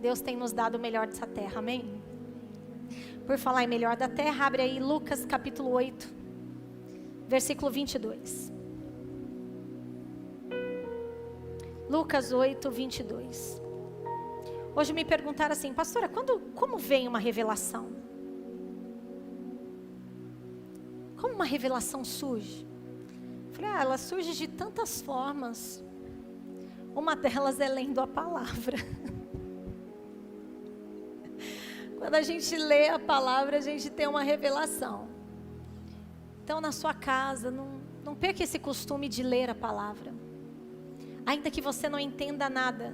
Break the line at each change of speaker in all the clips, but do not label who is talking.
Deus tem nos dado o melhor dessa terra, amém? Por falar em melhor da terra, abre aí Lucas capítulo 8, versículo 22. Lucas 8, 22. Hoje me perguntaram assim, pastora, como vem uma revelação? Como uma revelação surge? Eu falei, ela surge de tantas formas. Uma delas é lendo a palavra. Quando a gente lê a palavra, a gente tem uma revelação. Então, na sua casa, não perca esse costume de ler a palavra. Ainda que você não entenda nada,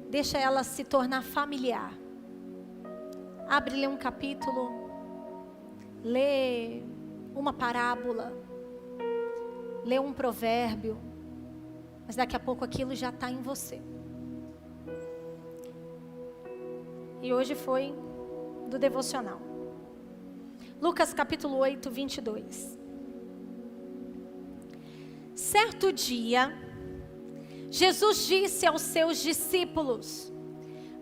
deixa ela se tornar familiar. Abre e lê um capítulo, lê uma parábola, lê um provérbio, mas daqui a pouco aquilo já está em você. E hoje foi do devocional. Lucas capítulo 8, 22. Certo dia, Jesus disse aos seus discípulos: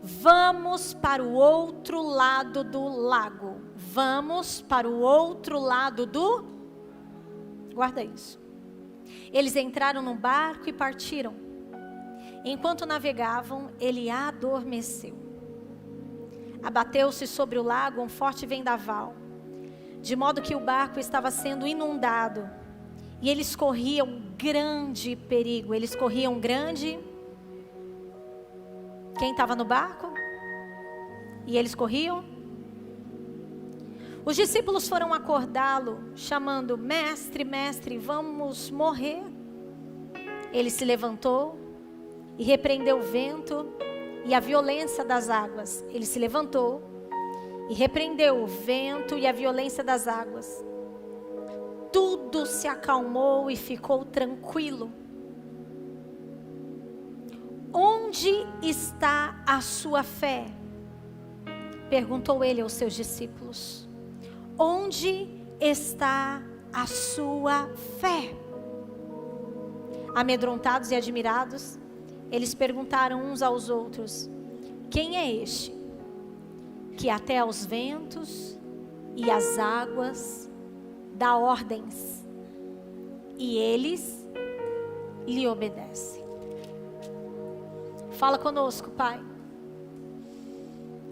vamos para o outro lado do lago. Vamos para o outro lado do... Guarda isso. Eles entraram no barco e partiram. Enquanto navegavam, ele adormeceu. Abateu-se sobre o lago um forte vendaval, de modo que o barco estava sendo inundado. E eles corriam grande perigo. Eles corriam grande... Quem estava no barco? E eles corriam? Os discípulos foram acordá-lo, chamando: mestre, mestre, vamos morrer. Ele se levantou e repreendeu o vento e a violência das águas. Ele se levantou e repreendeu o vento e a violência das águas. Tudo se acalmou e ficou tranquilo. Onde está a sua fé? Perguntou ele aos seus discípulos. Onde está a sua fé? Amedrontados e admirados, eles perguntaram uns aos outros: quem é este, que até aos ventos e às águas dá ordens, e eles lhe obedecem? Fala conosco, Pai.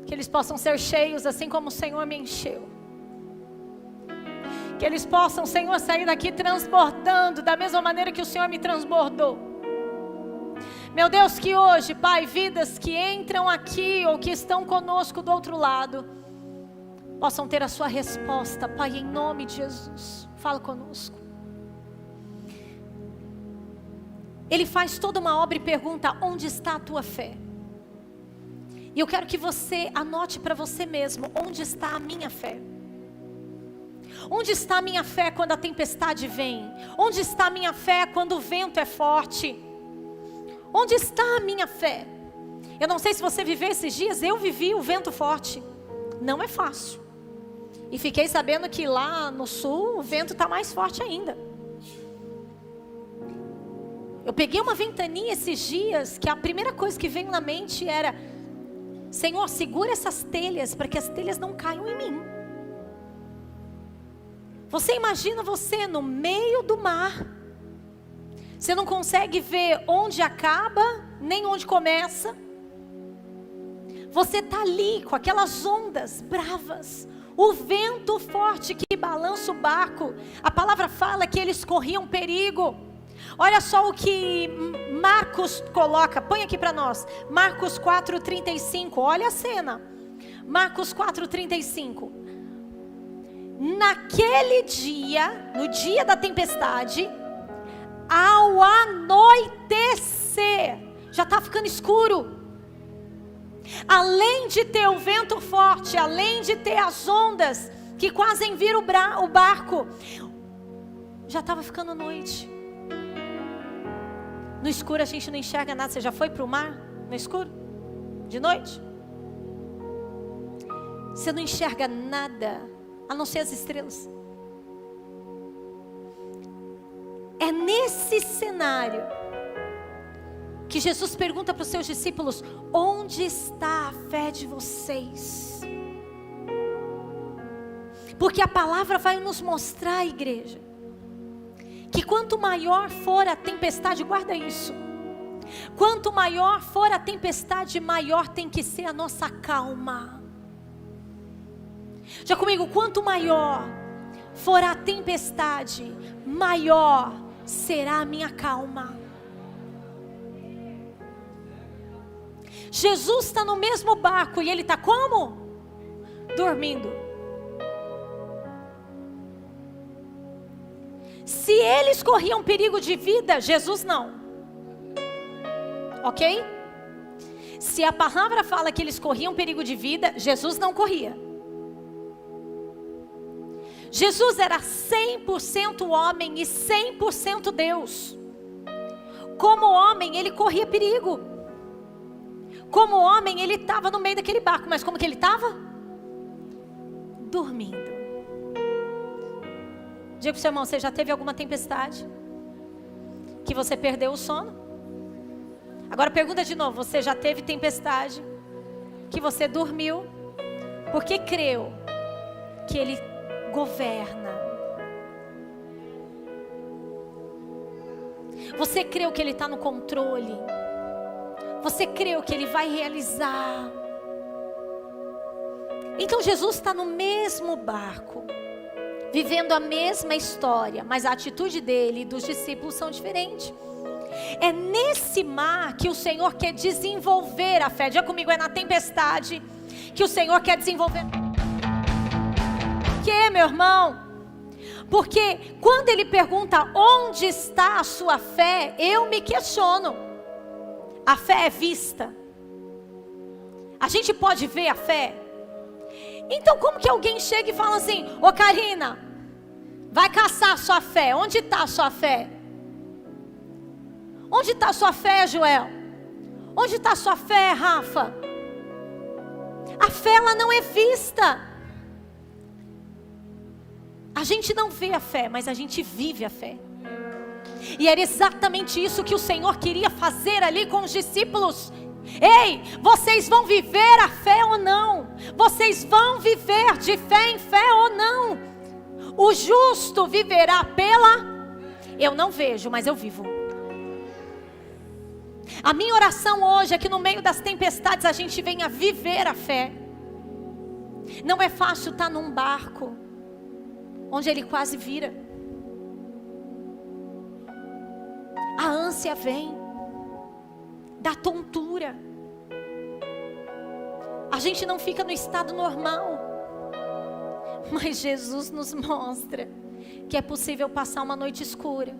Que eles possam ser cheios assim como o Senhor me encheu. Que eles possam, Senhor, sair daqui transbordando da mesma maneira que o Senhor me transbordou. Meu Deus, que hoje, Pai, vidas que entram aqui ou que estão conosco do outro lado, possam ter a sua resposta, Pai, em nome de Jesus. Fala conosco. Ele faz toda uma obra e pergunta: onde está a tua fé? E eu quero que você anote para você mesmo: onde está a minha fé? Onde está a minha fé quando a tempestade vem? Onde está a minha fé quando o vento é forte? Onde está a minha fé? Eu não sei se você viveu esses dias, eu vivi o vento forte. Não é fácil. E fiquei sabendo que lá no sul o vento está mais forte ainda. Eu peguei uma ventania esses dias que a primeira coisa que veio na mente era: Senhor, segura essas telhas para que as telhas não caiam em mim. Você imagina você no meio do mar. Você não consegue ver onde acaba, nem onde começa. Você está ali com aquelas ondas bravas. O vento forte que balança o barco. A palavra fala que eles corriam perigo. Olha só o que Marcos coloca, põe aqui para nós. Marcos 4:35, olha a cena. Marcos 4:35. Naquele dia, no dia da tempestade, ao anoitecer, já está ficando escuro. Além de ter o vento forte, além de ter as ondas que quase enviram o barco, já estava ficando noite. No escuro a gente não enxerga nada. Você já foi para o mar no escuro? De noite? Você não enxerga nada, a não ser as estrelas. É nesse cenário que Jesus pergunta para os seus discípulos: onde está a fé de vocês? Porque a palavra vai nos mostrar, igreja, que quanto maior for a tempestade, guarda isso, quanto maior for a tempestade, maior tem que ser a nossa calma. Já comigo, quanto maior for a tempestade, maior será a minha calma. Jesus está no mesmo barco e ele está como? Dormindo. Se eles corriam perigo de vida, Jesus não. Ok? Se a palavra fala que eles corriam perigo de vida, Jesus não corria. Jesus era 100% homem e 100% Deus. Como homem, ele corria perigo. Como homem, ele estava no meio daquele barco. Mas como que ele estava? Dormindo. Diga para o seu irmão: você já teve alguma tempestade que você perdeu o sono? Agora pergunta de novo: você já teve tempestade que você dormiu porque creu que ele governa? Você creu que ele está no controle? Você creu que ele vai realizar? Então Jesus está no mesmo barco, vivendo a mesma história, mas a atitude dele e dos discípulos são diferentes. É nesse mar que o Senhor quer desenvolver a fé. Diga comigo: é na tempestade que o Senhor quer desenvolver. Por quê, meu irmão? Porque quando ele pergunta onde está a sua fé, eu me questiono. A fé é vista. A gente pode ver a fé. Então como que alguém chega e fala assim: ô Karina, vai caçar a sua fé? Onde está a sua fé? Onde está a sua fé, Joel? Onde está a sua fé, Rafa? A fé, ela não é vista. A gente não vê a fé, mas a gente vive a fé. E era exatamente isso que o Senhor queria fazer ali com os discípulos. Ei, vocês vão viver a fé ou não? Vocês vão viver de fé em fé ou não? O justo viverá pela... Eu não vejo, mas eu vivo. A minha oração hoje é que no meio das tempestades a gente venha viver a fé. Não é fácil estar num barco onde ele quase vira. A ânsia vem da tontura. A gente não fica no estado normal. Mas Jesus nos mostra que é possível passar uma noite escura,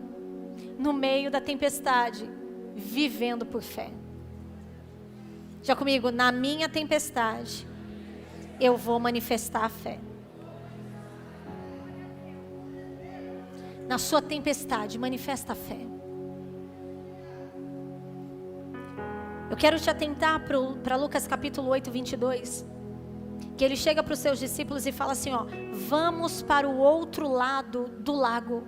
no meio da tempestade, vivendo por fé. Já comigo: na minha tempestade, eu vou manifestar a fé. Na sua tempestade, manifesta a fé. Eu quero te atentar para Lucas capítulo 8, 22. Que ele chega para os seus discípulos e fala assim: ó, vamos para o outro lado do lago.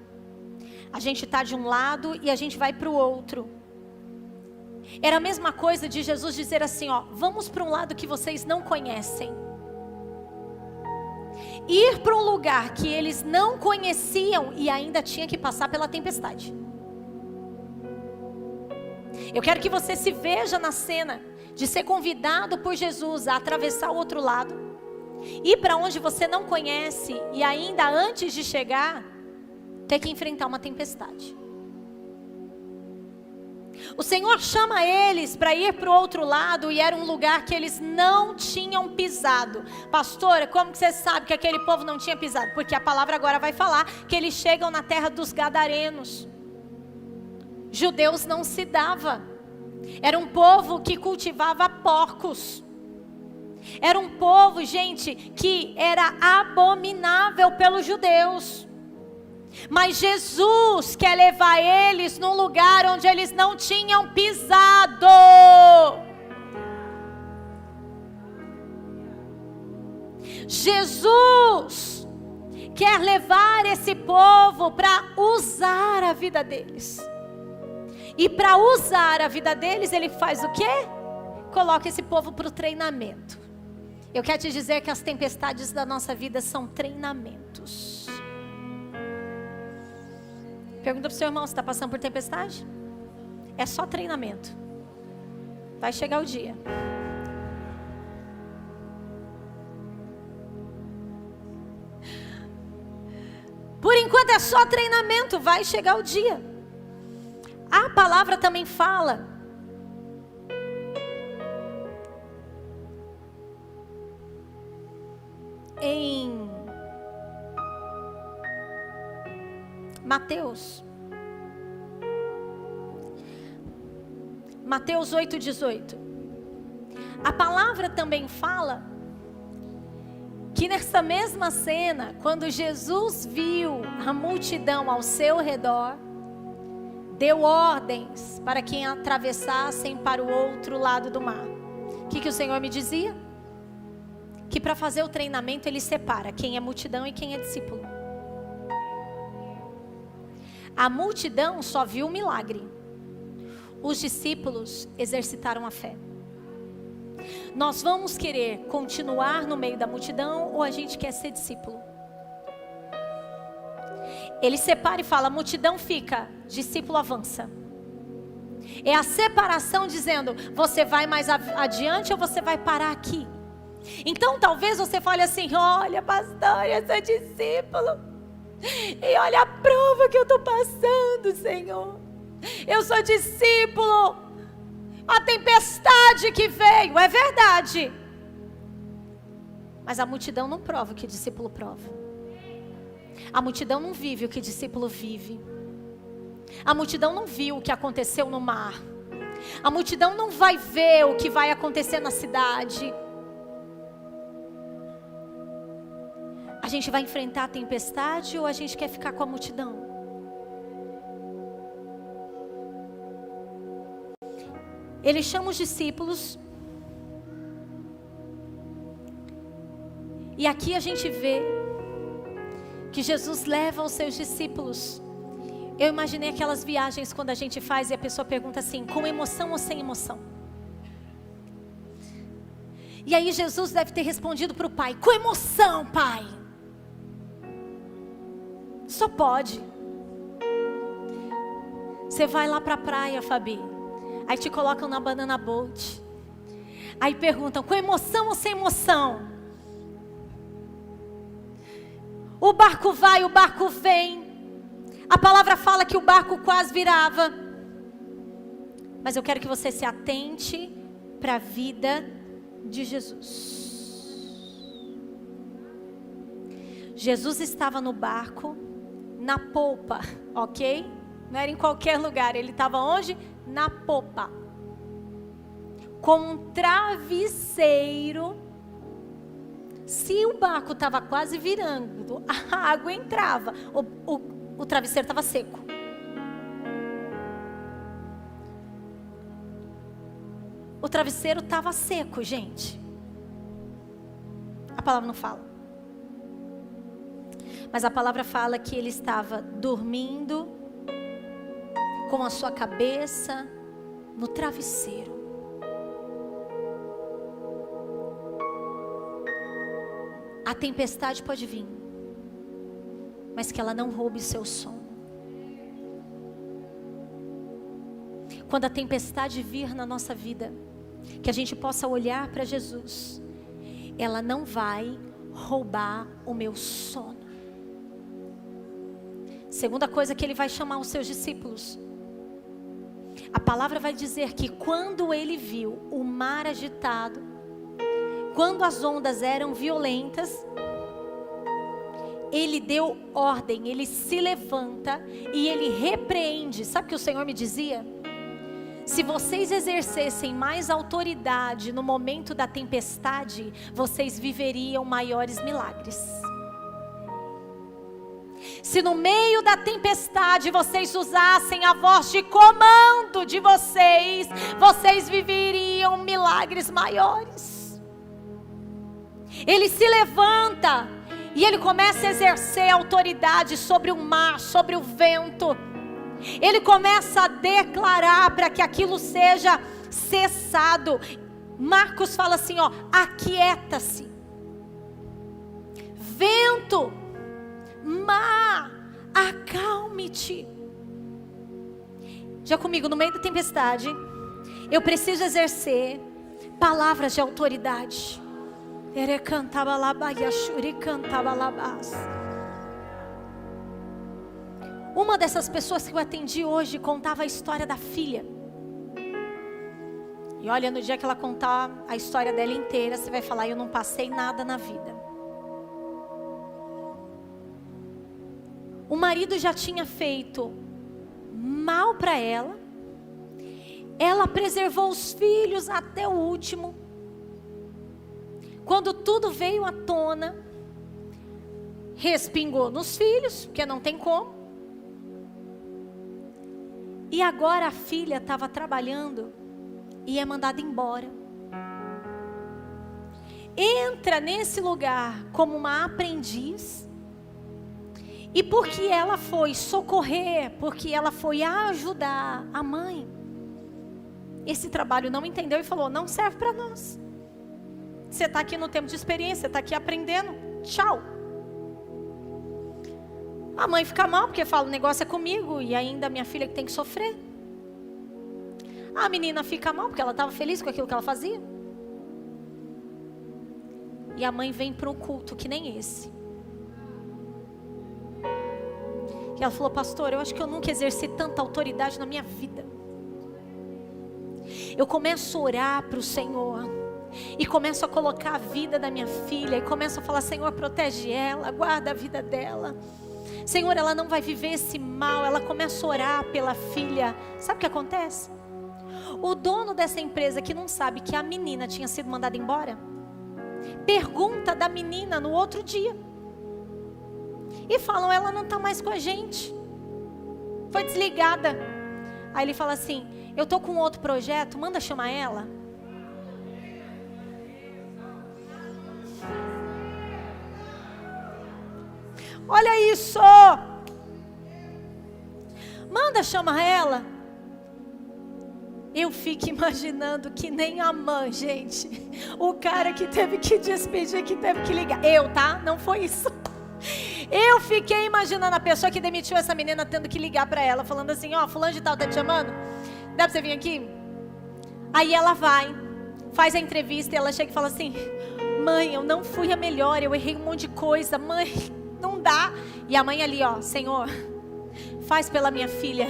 A gente está de um lado e a gente vai para o outro. Era a mesma coisa de Jesus dizer assim: ó, vamos para um lado que vocês não conhecem. Ir para um lugar que eles não conheciam e ainda tinha que passar pela tempestade. Eu quero que você se veja na cena de ser convidado por Jesus a atravessar o outro lado, ir para onde você não conhece e ainda antes de chegar, ter que enfrentar uma tempestade. O Senhor chama eles para ir para o outro lado e era um lugar que eles não tinham pisado. Pastora, como que você sabe que aquele povo não tinha pisado? Porque a palavra agora vai falar que eles chegam na terra dos Gadarenos. Judeus não se dava. Era um povo que cultivava porcos. Era um povo, gente, que era abominável pelos judeus. Mas Jesus quer levar eles num lugar onde eles não tinham pisado. Jesus quer levar esse povo para usar a vida deles. E para usar a vida deles, ele faz o quê? Coloca esse povo para o treinamento. Eu quero te dizer que as tempestades da nossa vida são treinamentos. Pergunta para o seu irmão, você está passando por tempestade? É só treinamento. Vai chegar o dia. Por enquanto é só treinamento, vai chegar o dia. A palavra também fala em Mateus 8:18. A palavra também fala que nessa mesma cena, quando Jesus viu a multidão ao seu redor, deu ordens para quem atravessassem para o outro lado do mar. O que o Senhor me dizia? Que para fazer o treinamento ele separa quem é multidão e quem é discípulo. A multidão só viu o milagre. Os discípulos exercitaram a fé. Nós vamos querer continuar no meio da multidão ou a gente quer ser discípulo? Ele separa e fala, a multidão fica, discípulo avança. É a separação dizendo, você vai mais adiante ou você vai parar aqui? Então talvez você fale assim, olha pastor, eu sou discípulo. E olha a prova que eu estou passando, Senhor. Eu sou discípulo. A tempestade que veio, é verdade. Mas a multidão não prova o que o discípulo prova. A multidão não vive o que o discípulo vive. A multidão não viu o que aconteceu no mar. A multidão não vai ver o que vai acontecer na cidade. A gente vai enfrentar a tempestade ou a gente quer ficar com a multidão? Ele chama os discípulos. E aqui a gente vê que Jesus leva os seus discípulos. Eu imaginei aquelas viagens quando a gente faz e a pessoa pergunta assim, com emoção ou sem emoção? E aí Jesus deve ter respondido para o pai, com emoção, pai. Só pode. Você vai lá para a praia, Fabi. Aí te colocam na banana boat. Aí perguntam, com emoção ou sem emoção? O barco vai, o barco vem. A palavra fala que o barco quase virava. Mas eu quero que você se atente para a vida de Jesus. Jesus estava no barco, na polpa, ok? Não era em qualquer lugar, ele estava onde? Na popa, com um travesseiro. Se o barco estava quase virando, a água entrava, o travesseiro estava seco. O travesseiro estava seco, gente. A palavra não fala. Mas a palavra fala que ele estava dormindo com a sua cabeça no travesseiro. A tempestade pode vir, mas que ela não roube seu sono. Quando a tempestade vir na nossa vida, que a gente possa olhar para Jesus, ela não vai roubar o meu sono. Segunda coisa que ele vai chamar os seus discípulos. A palavra vai dizer que quando ele viu o mar agitado, quando as ondas eram violentas, ele deu ordem, ele se levanta e ele repreende. Sabe o que o Senhor me dizia? Se vocês exercessem mais autoridade no momento da tempestade, vocês viveriam maiores milagres. Se no meio da tempestade vocês usassem a voz de comando de vocês, vocês viveriam milagres maiores. Ele se levanta e ele começa a exercer autoridade sobre o mar, sobre o vento. Ele começa a declarar para que aquilo seja cessado. Marcos fala assim, ó, aquieta-se. Vento, mar, acalme-te. Já comigo, no meio da tempestade, eu preciso exercer palavras de autoridade. Uma dessas pessoas que eu atendi hoje contava a história da filha. E olha, no dia que ela contar a história dela inteira, você vai falar, eu não passei nada na vida. O marido já tinha feito mal para ela. Ela preservou os filhos até o último. Quando tudo veio à tona, respingou nos filhos, porque não tem como. E agora a filha estava trabalhando e é mandada embora. Entra nesse lugar como uma aprendiz. E porque ela foi socorrer, porque ela foi ajudar a mãe, esse trabalho não entendeu e falou, não serve para nós. Você está aqui no tempo de experiência, você está aqui aprendendo, tchau. A mãe fica mal porque fala, o negócio é comigo e ainda a minha filha que tem que sofrer. A menina fica mal porque ela estava feliz com aquilo que ela fazia. E a mãe vem para um culto que nem esse. E ela falou, pastor, eu acho que eu nunca exerci tanta autoridade na minha vida. Eu começo a orar para o Senhor. E começo a colocar a vida da minha filha. E começo a falar, Senhor, protege ela, guarda a vida dela. Senhor, ela não vai viver esse mal. Ela começa a orar pela filha. Sabe o que acontece? O dono dessa empresa que não sabe que a menina tinha sido mandada embora, pergunta da menina no outro dia. E falam, ela não está mais com a gente. Foi desligada. Aí ele fala assim, eu estou com outro projeto, manda chamar ela. Olha isso. Manda chamar ela. Eu fico imaginando que nem a mãe, gente. O cara que teve que despedir, que teve que ligar. Eu, tá? Não foi isso. Eu fiquei imaginando a pessoa que demitiu essa menina tendo que ligar para ela, falando assim, ó, fulano de tal tá te chamando, dá pra você vir aqui? Aí ela vai, faz a entrevista e ela chega e fala assim, mãe, eu não fui a melhor, eu errei um monte de coisa, mãe, não dá. E a mãe ali, ó, Senhor, faz pela minha filha,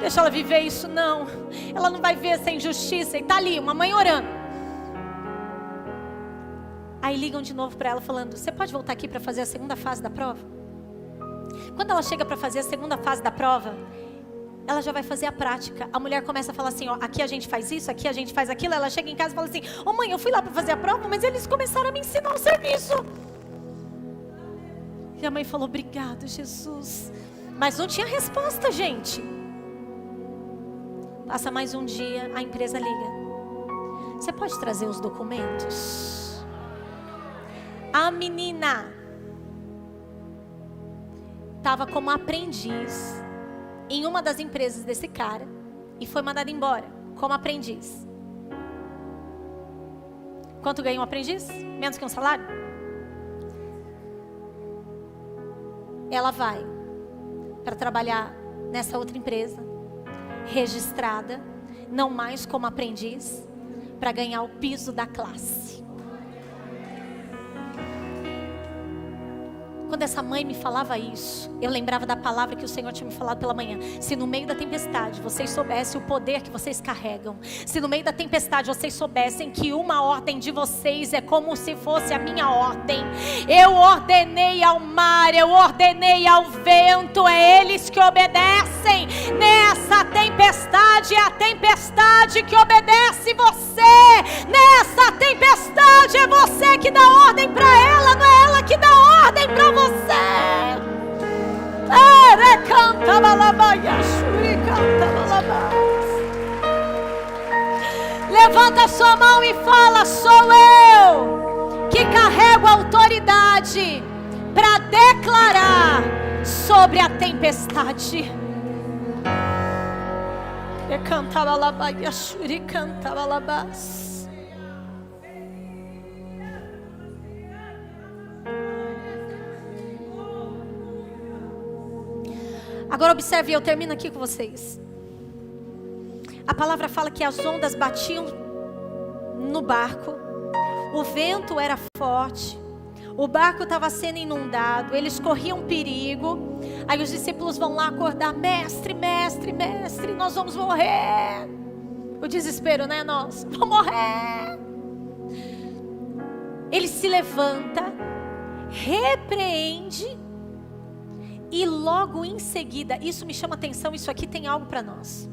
deixa ela viver isso, não, ela não vai ver essa injustiça. E tá ali, uma mãe orando. Aí ligam de novo para ela falando, você pode voltar aqui para fazer a segunda fase da prova? Quando ela chega para fazer a segunda fase da prova, ela já vai fazer a prática. A mulher começa a falar assim, ó, aqui a gente faz isso, aqui a gente faz aquilo. Ela chega em casa e fala assim, ô mãe, eu fui lá para fazer a prova, mas eles começaram a me ensinar o serviço. E a mãe falou, obrigado, Jesus. Mas não tinha resposta, gente. Passa mais um dia, a empresa liga. Você pode trazer os documentos? A menina estava como aprendiz em uma das empresas desse cara e foi mandada embora como aprendiz. Quanto ganha um aprendiz? Menos que um salário? Ela vai para trabalhar nessa outra empresa, registrada, não mais como aprendiz, para ganhar o piso da classe. Quando essa mãe me falava isso, eu lembrava da palavra que o Senhor tinha me falado pela manhã. Se no meio da tempestade vocês soubessem o poder que vocês carregam, se no meio da tempestade vocês soubessem que uma ordem de vocês é como se fosse a minha ordem. Eu ordenei ao mar, eu ordenei ao vento, é eles que obedecem. Nessa tempestade é a tempestade que obedece você. Nessa tempestade é você que dá ordem para ela, não é ela que dá ordem para você. Levanta sua mão e fala, sou eu que carrego a autoridade para declarar sobre a tempestade. Agora observe, eu termino aqui com vocês. A palavra fala que as ondas batiam no barco, o vento era forte, o barco estava sendo inundado, eles corriam perigo. Aí os discípulos vão lá acordar: mestre, mestre, mestre, nós vamos morrer. O desespero, né, nós? Vamos morrer. Ele se levanta, repreende, e logo em seguida, isso me chama atenção, isso aqui tem algo para nós.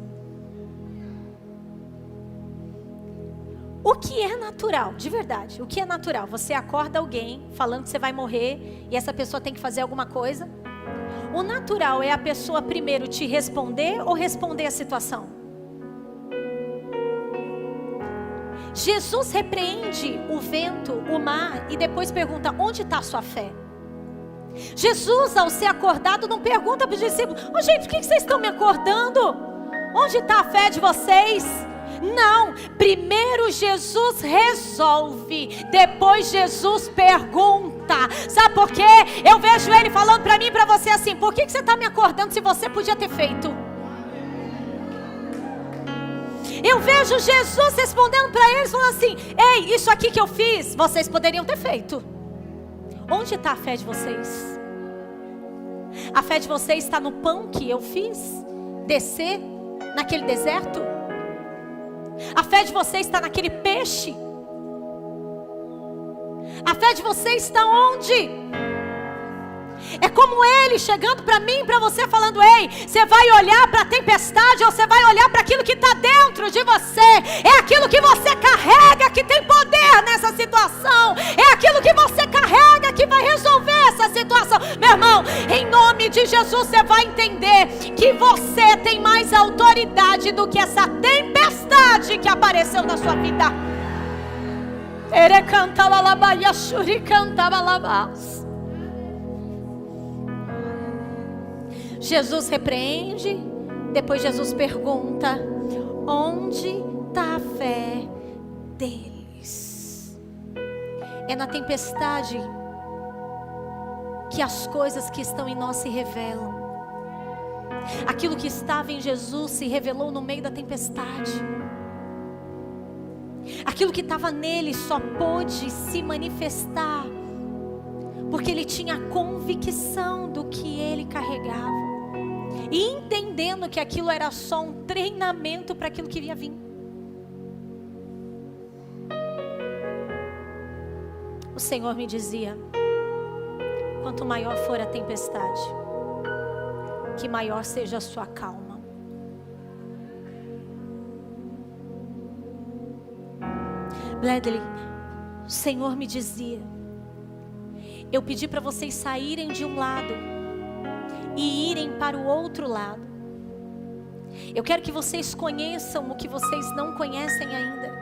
O que é natural, de verdade, o que é natural? Você acorda alguém falando que você vai morrer e essa pessoa tem que fazer alguma coisa. O natural é a pessoa primeiro te responder ou responder a situação? Jesus repreende o vento, o mar, e depois pergunta: onde está a sua fé? Jesus, ao ser acordado, não pergunta para os discípulos: oh, gente, por que vocês estão me acordando? Onde está a fé de vocês? Não, primeiro Jesus resolve, depois Jesus pergunta. Sabe por quê? Eu vejo ele falando para mim e para você assim: por que você está me acordando se você podia ter feito? Eu vejo Jesus respondendo para eles, falando assim: ei, isso aqui que eu fiz, vocês poderiam ter feito. Onde está a fé de vocês? A fé de vocês está no pão que eu fiz descer naquele deserto? A fé de vocês está naquele peixe? A fé de vocês está onde? É como ele chegando para mim e para você falando: ei, você vai olhar para a tempestade ou você vai olhar para aquilo que está dentro de você? É aquilo que você carrega que tem poder nessa situação. É aquilo que você carrega que vai resolver essa situação. Meu irmão, em nome de Jesus, você vai entender que você tem mais autoridade do que essa tempestade que apareceu na sua vida. Jesus repreende, depois Jesus pergunta: onde está a fé deles? É na tempestade que as coisas que estão em nós se revelam. Aquilo que estava em Jesus se revelou no meio da tempestade. Aquilo que estava nele só pôde se manifestar porque ele tinha a convicção do que ele carregava, e entendendo que aquilo era só um treinamento para aquilo que ia vir. O Senhor me dizia: quanto maior for a tempestade, que maior seja a sua calma. Bradley, o Senhor me dizia: eu pedi para vocês saírem de um lado e irem para o outro lado. Eu quero que vocês conheçam o que vocês não conhecem ainda.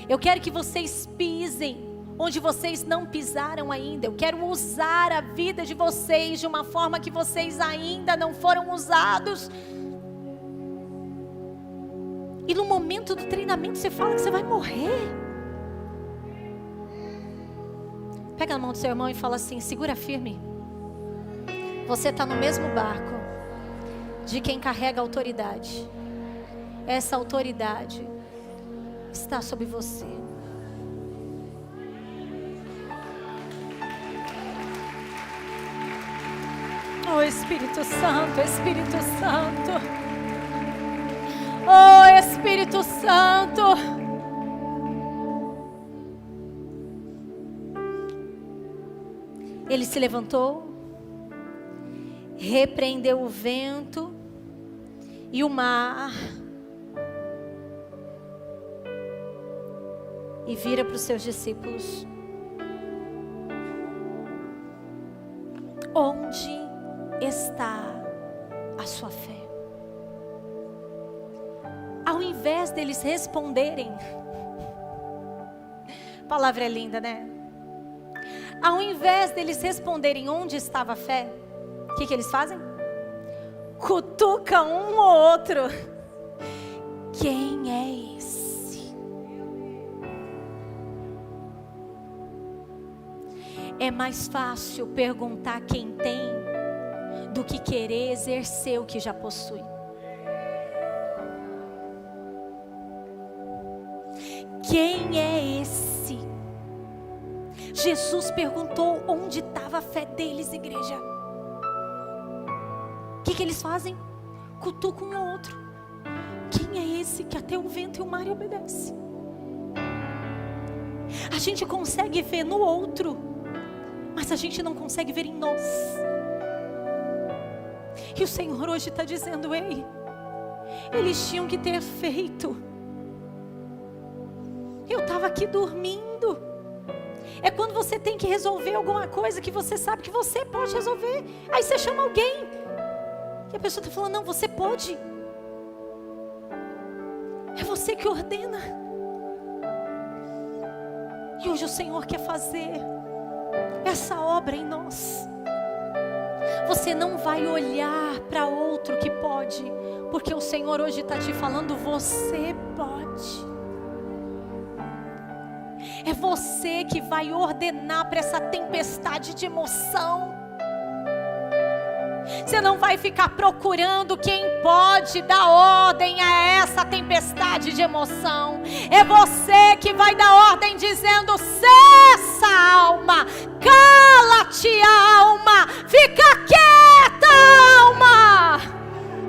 Eu quero que vocês pisem onde vocês não pisaram ainda. Eu quero usar a vida de vocês de uma forma que vocês ainda não foram usados. E no momento do treinamento você fala que você vai morrer. Pega na mão do seu irmão e fala assim: segura firme. Você está no mesmo barco de quem carrega autoridade. Essa autoridade está sobre você. Oh, Espírito Santo, Espírito Santo. Oh, Espírito Santo. Ele se levantou, repreendeu o vento e o mar, e vira para os seus discípulos: onde está a sua fé? Ao invés deles responderem, a palavra é linda, né? Ao invés deles responderem onde estava a fé, O que eles fazem? Cutucam um ou outro. Quem é esse? É mais fácil perguntar quem tem do que querer exercer o que já possui. Quem é esse? Jesus perguntou onde estava a fé deles, igreja. O que eles fazem? Cutucam um ao outro. Quem é esse que até o vento e o mar obedece? A gente consegue ver no outro, mas a gente não consegue ver em nós. E o Senhor hoje está dizendo: ei, eles tinham que ter feito. Eu estava aqui dormindo. É quando você tem que resolver alguma coisa que você sabe que você pode resolver. Aí você chama alguém e a pessoa está falando: não, você pode. É você que ordena. E hoje o Senhor quer fazer essa obra em nós. Você não vai olhar para outro que pode, porque o Senhor hoje está te falando: você pode. É você que vai ordenar para essa tempestade de emoção. Você não vai ficar procurando quem pode dar ordem a essa tempestade de emoção. É você que vai dar ordem dizendo: cessa, alma, cala-te, alma, fica quieta, alma.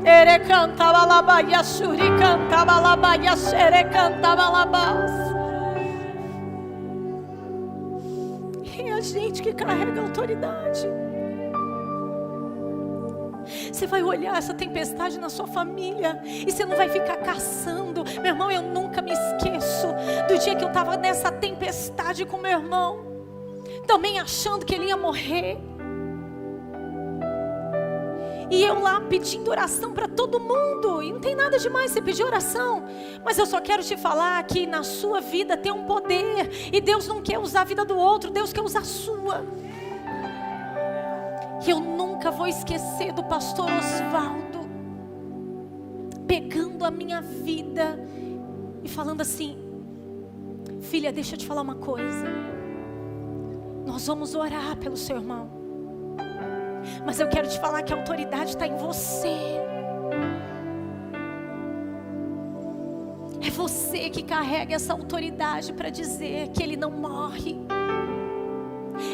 Ere canta balabaia, shuri canta balabaia, xere canta balabás. É a gente que carrega a autoridade. Você vai olhar essa tempestade na sua família e você não vai ficar caçando. Meu irmão, eu nunca me esqueço do dia que eu estava nessa tempestade com meu irmão, também achando que ele ia morrer. E eu lá pedindo oração para todo mundo. E não tem nada demais você pedir oração, mas eu só quero te falar que na sua vida tem um poder. E Deus não quer usar a vida do outro, Deus quer usar a sua. E eu nunca vou esquecer do pastor Osvaldo pegando a minha vida e falando assim: filha, deixa eu te falar uma coisa. Nós vamos orar pelo seu irmão, mas eu quero te falar que a autoridade está em você. É você que carrega essa autoridade para dizer que ele não morre.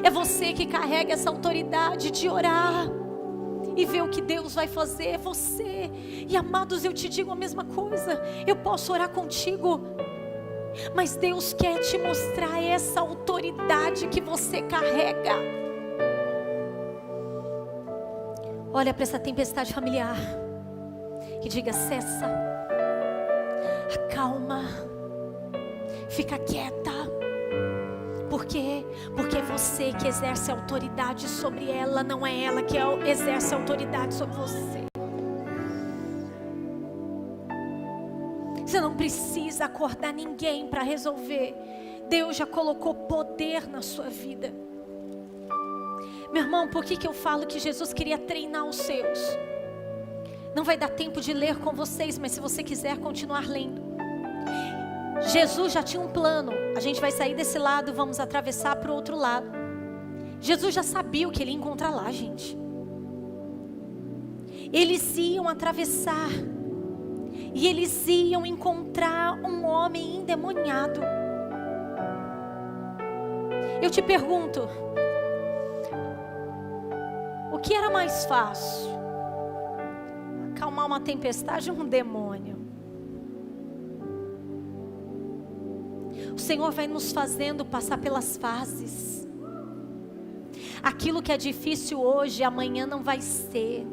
É você que carrega essa autoridade de orar e ver o que Deus vai fazer. É você. E amados, eu te digo a mesma coisa. Eu posso orar contigo, mas Deus quer te mostrar essa autoridade que você carrega. Olha para essa tempestade familiar e diga: cessa, acalma, fica quieta. Por quê? Porque é você que exerce autoridade sobre ela, não é ela que exerce autoridade sobre você. Você não precisa acordar ninguém para resolver. Deus já colocou poder na sua vida. Meu irmão, por que eu falo que Jesus queria treinar os seus? Não vai dar tempo de ler com vocês, mas se você quiser continuar lendo. Jesus já tinha um plano. A gente vai sair desse lado e vamos atravessar para o outro lado. Jesus já sabia o que ele ia encontrar lá, gente. Eles iam atravessar e eles iam encontrar um homem endemoniado. Eu te pergunto, o que era mais fácil? Acalmar uma tempestade ou um demônio? O Senhor vai nos fazendo passar pelas fases. Aquilo que é difícil hoje, amanhã não vai ser.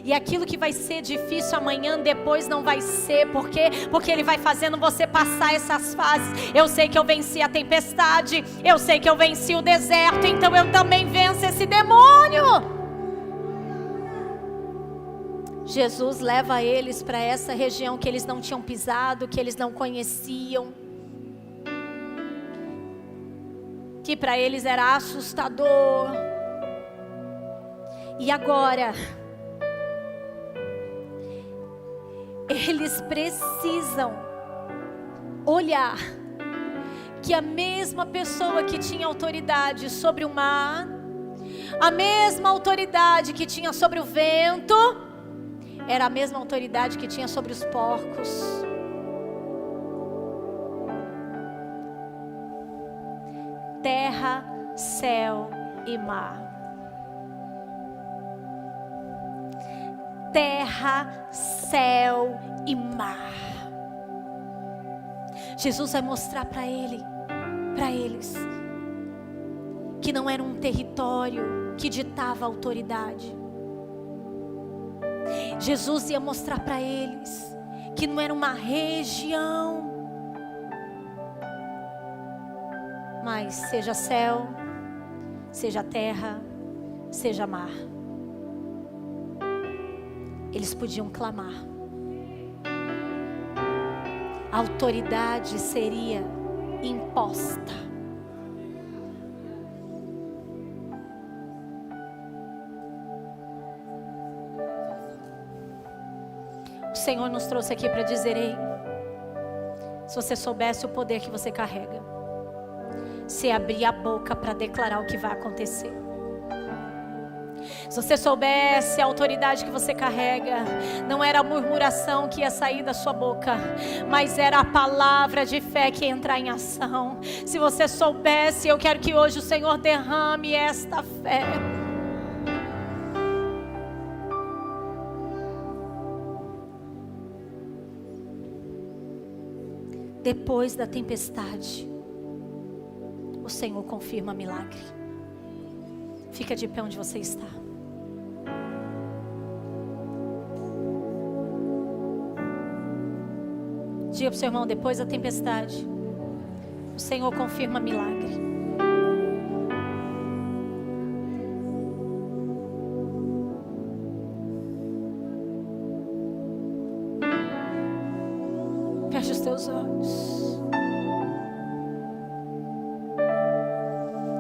E aquilo que vai ser difícil amanhã, depois não vai ser. Por quê? Porque Ele vai fazendo você passar essas fases. Eu sei que eu venci a tempestade, eu sei que eu venci o deserto, então eu também venço esse demônio. Jesus leva eles para essa região que eles não tinham pisado, que eles não conheciam, que para eles era assustador. E agora, eles precisam olhar que a mesma pessoa que tinha autoridade sobre o mar, a mesma autoridade que tinha sobre o vento, era a mesma autoridade que tinha sobre os porcos. Terra, céu e mar. Terra, céu e mar. Jesus vai mostrar para eles, que não era um território que ditava a autoridade. Jesus ia mostrar para eles que não era uma região, mas seja céu, seja terra, seja mar. Eles podiam clamar. A autoridade seria imposta. O Senhor nos trouxe aqui para dizer: ei, se você soubesse o poder que você carrega, se abrir a boca para declarar o que vai acontecer. Se você soubesse a autoridade que você carrega, não era a murmuração que ia sair da sua boca, mas era a palavra de fé que ia entrar em ação. Se você soubesse, eu quero que hoje o Senhor derrame esta fé. Depois da tempestade, o Senhor confirma milagre. Fica de pé onde você está. Diga para o seu irmão: depois da tempestade, o Senhor confirma milagre. Feche os teus olhos.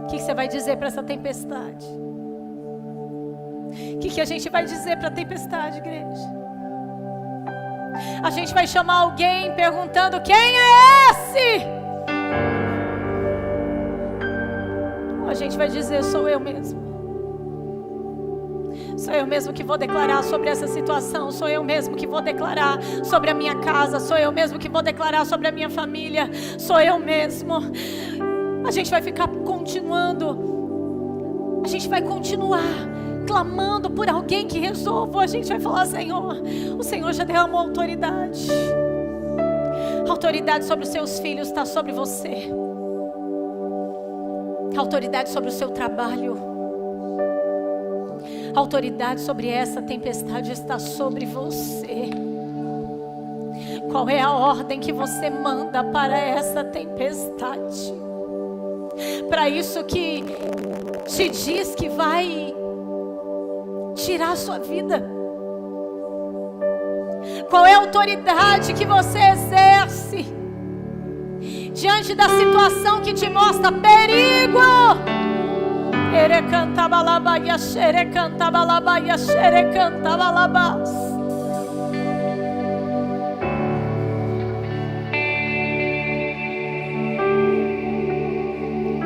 O que você vai dizer para essa tempestade? O que a gente vai dizer para a tempestade, igreja? A gente vai chamar alguém perguntando: quem é esse? Ou a gente vai dizer: sou eu mesmo. Sou eu mesmo que vou declarar sobre essa situação. Sou eu mesmo que vou declarar sobre a minha casa. Sou eu mesmo que vou declarar sobre a minha família. Sou eu mesmo. A gente vai ficar continuando. A gente vai continuar clamando por alguém que resolva. A gente vai falar: Senhor, o Senhor já derramou autoridade. A autoridade sobre os seus filhos está sobre você. A autoridade sobre o seu trabalho. A autoridade sobre essa tempestade está sobre você. Qual é a ordem que você manda para essa tempestade? Para isso que te diz que vai tirar a sua vida. Qual é a autoridade que você exerce diante da situação que te mostra perigo?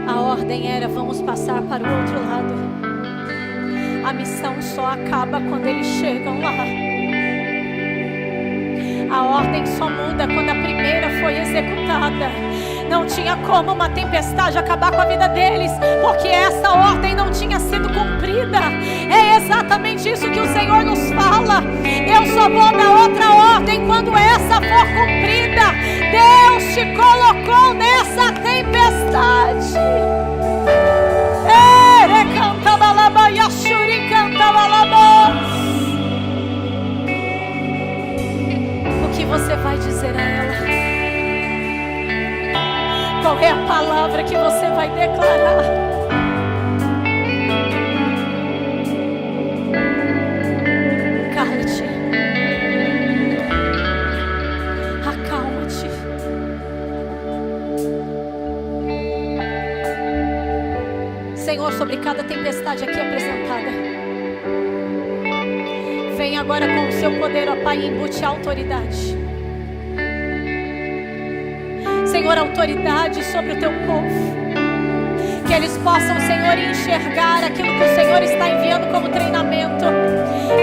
A ordem era: vamos passar para o outro lado. A missão só acaba quando eles chegam lá. A ordem só muda quando a primeira foi executada. Não tinha como uma tempestade acabar com a vida deles, porque essa ordem não tinha sido cumprida. É exatamente isso que o Senhor nos fala. Eu só vou dar outra ordem quando essa for cumprida. Deus te colocou nessa tempestade. O que você vai dizer a ela? Qual é a palavra que você vai declarar? Cala-te. Acalma-te. Senhor, sobre cada tempestade aqui apresentada, Vem agora com o seu poder, ó Pai, e embute a autoridade. Senhor, autoridade sobre o teu povo. Que eles possam, Senhor, enxergar aquilo que o Senhor está enviando como treinamento.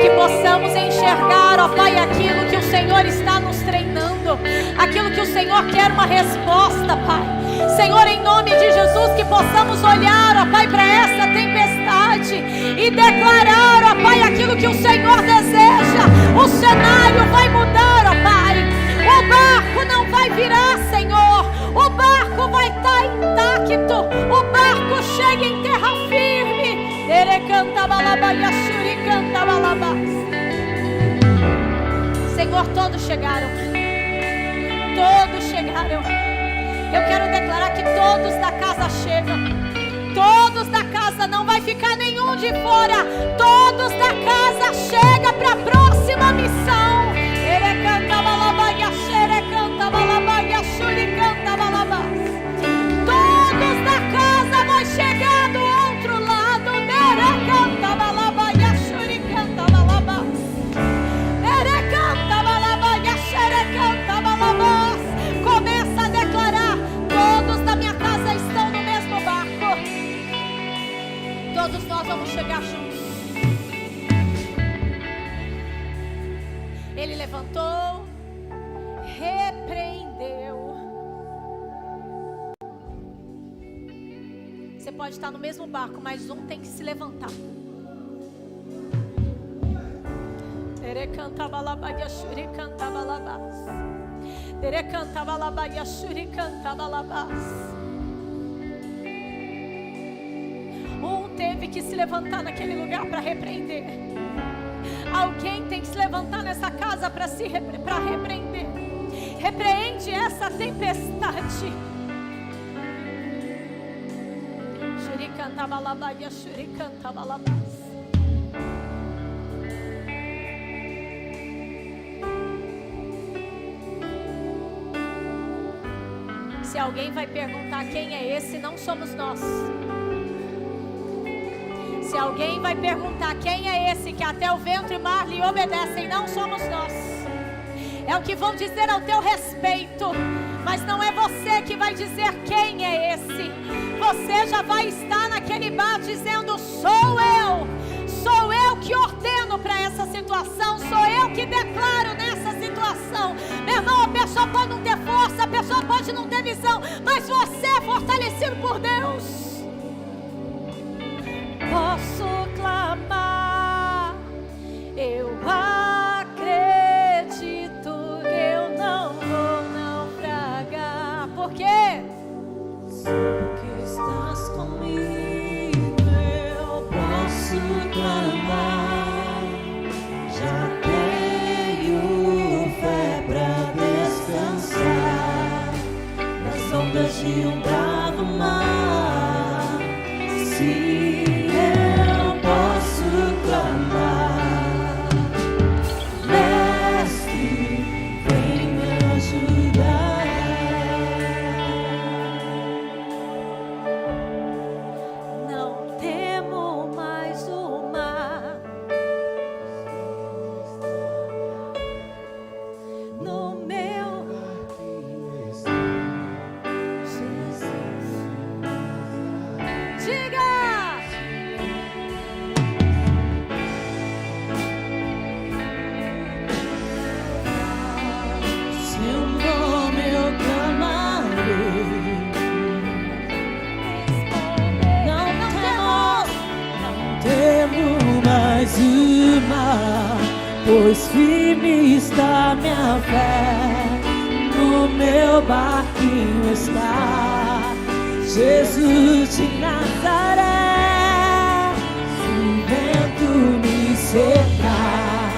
Que possamos enxergar, ó Pai, aquilo que o Senhor está nos treinando. Aquilo que o Senhor quer uma resposta, Pai. Senhor, em nome de Jesus, que possamos olhar, ó Pai, para essa tempestade e declarar, ó Pai, aquilo que o Senhor deseja. O cenário vai mudar, ó Pai. O barco não vai virar, Senhor. O barco vai estar intacto. O barco chega em terra firme. Senhor, todos chegaram. Todos chegaram. Eu quero declarar que todos da casa chegam. Todos da casa, não vai ficar nenhum de fora. Todos da casa chegam para a próxima missão. Todos da casa vão chegar do outro lado. Começa a declarar: todos da minha casa estão no mesmo barco. Todos nós vamos chegar juntos. Ele levantou, repreendeu. Você pode estar no mesmo barco, mas um tem que se levantar. Um teve que se levantar naquele lugar para repreender. Alguém tem que se levantar nessa casa para repreender. Repreende essa tempestade. Se alguém vai perguntar quem é esse, não somos nós. Se alguém vai perguntar quem é esse que até o vento e o mar lhe obedecem, não somos nós. É o que vão dizer ao teu respeito, mas não é você que vai dizer quem é esse. Você já vai estar naquele bar dizendo: sou eu que ordeno para essa situação, sou eu que declaro nessa situação. Meu irmão, a pessoa pode não ter força, a pessoa pode não ter visão, mas você é fortalecido por Deus. Posso clamar, eu acredito, eu não vou naufragar. Por quê?
Porque estás comigo, eu posso clamar. Já tenho fé pra descansar nas ondas de um bravo mar. Sim. Pois firme está minha fé, no meu barquinho está Jesus de Nazaré. Se o vento me secar,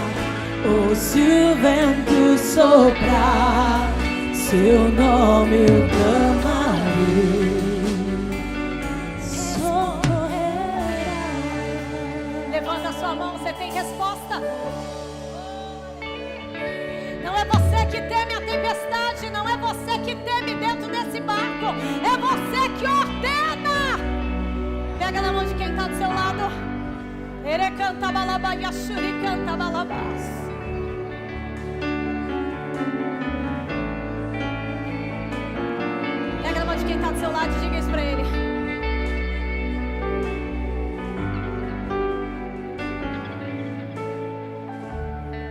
ou se o vento soprar, seu nome eu clamarei.
Levanta a sua mão, você tem resposta. Não é você que teme a tempestade, não é você que teme dentro desse barco, é você que ordena. Pega na mão de quem está do seu lado. Erecanta balabaia shuricanta balabas. Pega na mão de quem está do seu lado e diga isso para ele.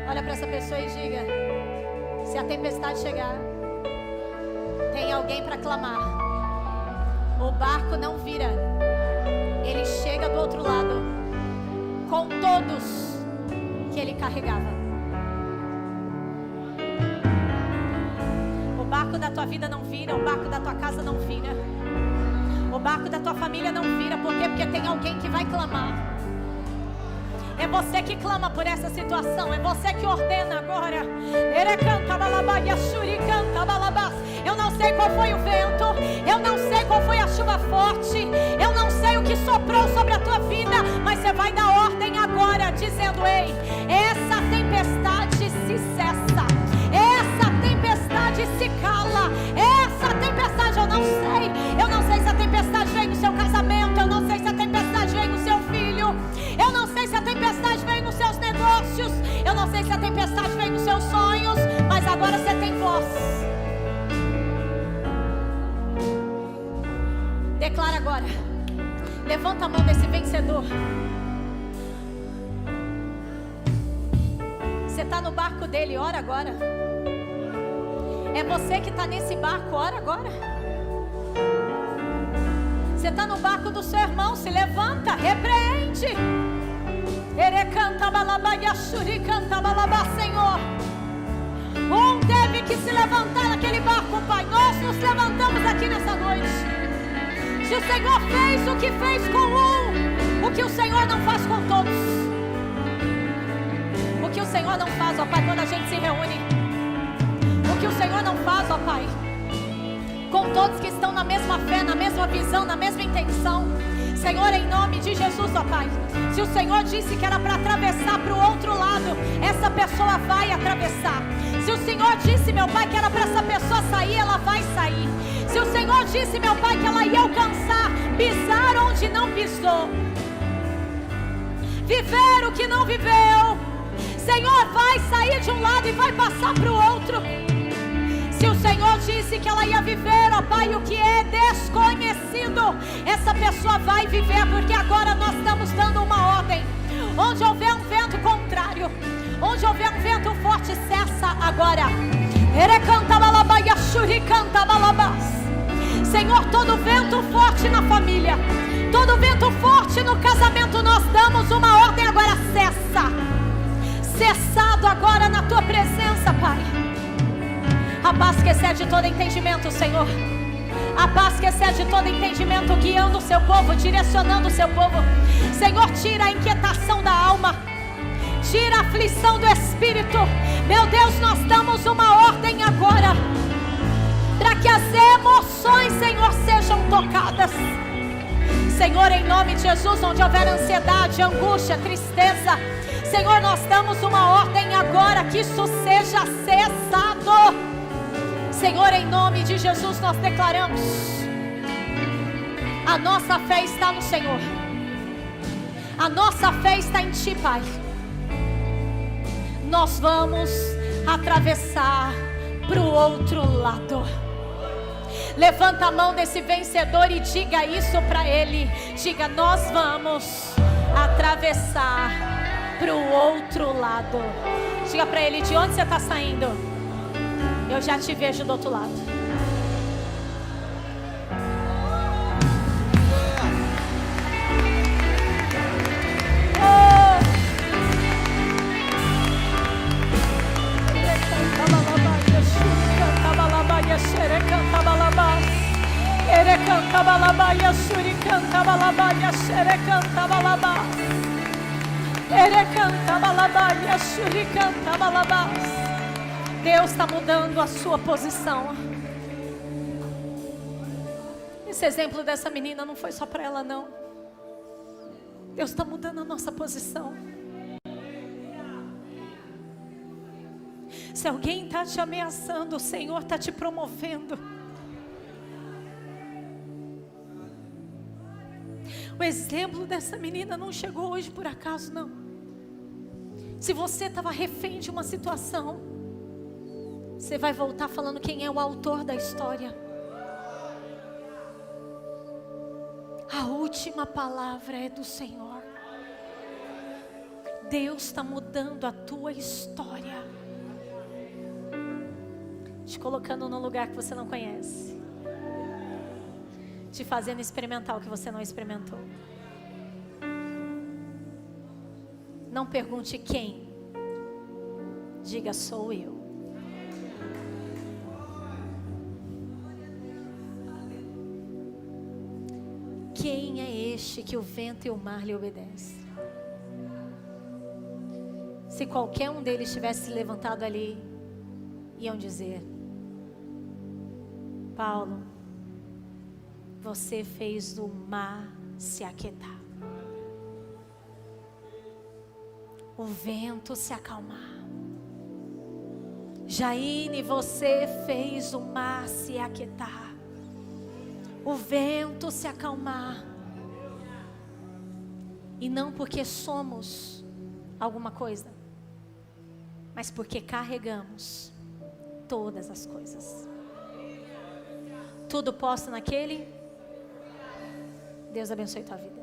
Olha para essa pessoa e diga: se a tempestade chegar, tem alguém para clamar. O barco não vira, ele chega do outro lado com todos que ele carregava. O barco da tua vida não vira, o barco da tua casa não vira, o barco da tua família não vira. Por quê? Porque tem alguém que vai clamar. É você que clama por essa situação. É você que ordena agora. Eu não sei qual foi o vento, eu não sei qual foi a chuva forte, eu não sei o que soprou sobre a tua vida, mas você vai dar ordem agora, dizendo: ei, essa tempestade se cessa, essa tempestade se cala, essa tempestade eu não sei se a tempestade vem no seu casamento, eu não sei se a tempestade vem no seu filho, eu não sei se a tempestade vem nos seus negócios, eu não sei se a tempestade vem nos seus sonhos, mas agora você tem voz. Declara agora. Levanta a mão desse vencedor. Você está no barco dele, ora agora. É você que está nesse barco, ora agora. Você está no barco do seu irmão, se levanta, repreende. Erecanta balabaia shuricanta balabá, Senhor. Um teve que se levantar naquele barco, Pai. Nós nos levantamos aqui nessa noite. Se o Senhor fez o que fez com um, o que o Senhor não faz com todos? O que o Senhor não faz, ó Pai, quando a gente se reúne? O que o Senhor não faz, ó Pai, com todos que estão na mesma fé, na mesma visão, na mesma intenção? Senhor, em nome de Jesus, ó Pai, se o Senhor disse que era para atravessar para o outro lado, essa pessoa vai atravessar. Se o Senhor disse, meu Pai, que era para essa pessoa sair, ela vai sair. Se o Senhor disse, meu Pai, que ela ia alcançar, pisar onde não pisou, viver o que não viveu, Senhor, vai sair de um lado e vai passar para o outro. Se o Senhor disse que ela ia viver, ó Pai, o que é desconhecido, essa pessoa vai viver, porque agora nós estamos dando uma ordem. Onde houver um vento contrário, onde houver um vento forte, cessa agora. Erecanta balabaia shuricanta balabás. Senhor, todo vento forte na família, todo vento forte no casamento, nós damos uma ordem agora, cessa. Cessado agora na tua presença, Pai. A paz que excede todo entendimento, Senhor. A paz que excede todo entendimento, guiando o seu povo, direcionando o seu povo. Senhor, tira a inquietação da alma, tira a aflição do espírito. Meu Deus, nós damos uma ordem agora, para que as emoções, Senhor, sejam tocadas. Senhor, em nome de Jesus, onde houver ansiedade, angústia, tristeza, Senhor, nós damos uma ordem agora, que isso seja cessado. Senhor, em nome de Jesus, nós declaramos: a nossa fé está no Senhor, a nossa fé está em Ti, Pai. Nós vamos atravessar para o outro lado. Levanta a mão desse vencedor e diga isso para ele. Diga: nós vamos atravessar para o outro lado. Diga para ele: de onde você está saindo? Eu já te vejo do outro lado. Deus está mudando a sua posição. Esse exemplo dessa menina não foi só para ela, não. Deus está mudando a nossa posição. Se alguém está te ameaçando, o Senhor está te promovendo. O exemplo dessa menina não chegou hoje por acaso, não. Se você estava refém de uma situação, você vai voltar falando quem é o autor da história. A última palavra é do Senhor. Deus está mudando a tua história, te colocando num lugar que você não conhece, te fazendo experimentar o que você não experimentou. Não pergunte quem, diga: sou eu. Quem é este que o vento e o mar lhe obedecem? Se qualquer um deles tivesse se levantado ali, iam dizer: Paulo, você fez o mar se aquietar, o vento se acalmar. Jaine, você fez o mar se aquietar, o vento se acalmar. E não porque somos alguma coisa, mas porque carregamos todas as coisas. Tudo posto naquele. Deus abençoe tua vida.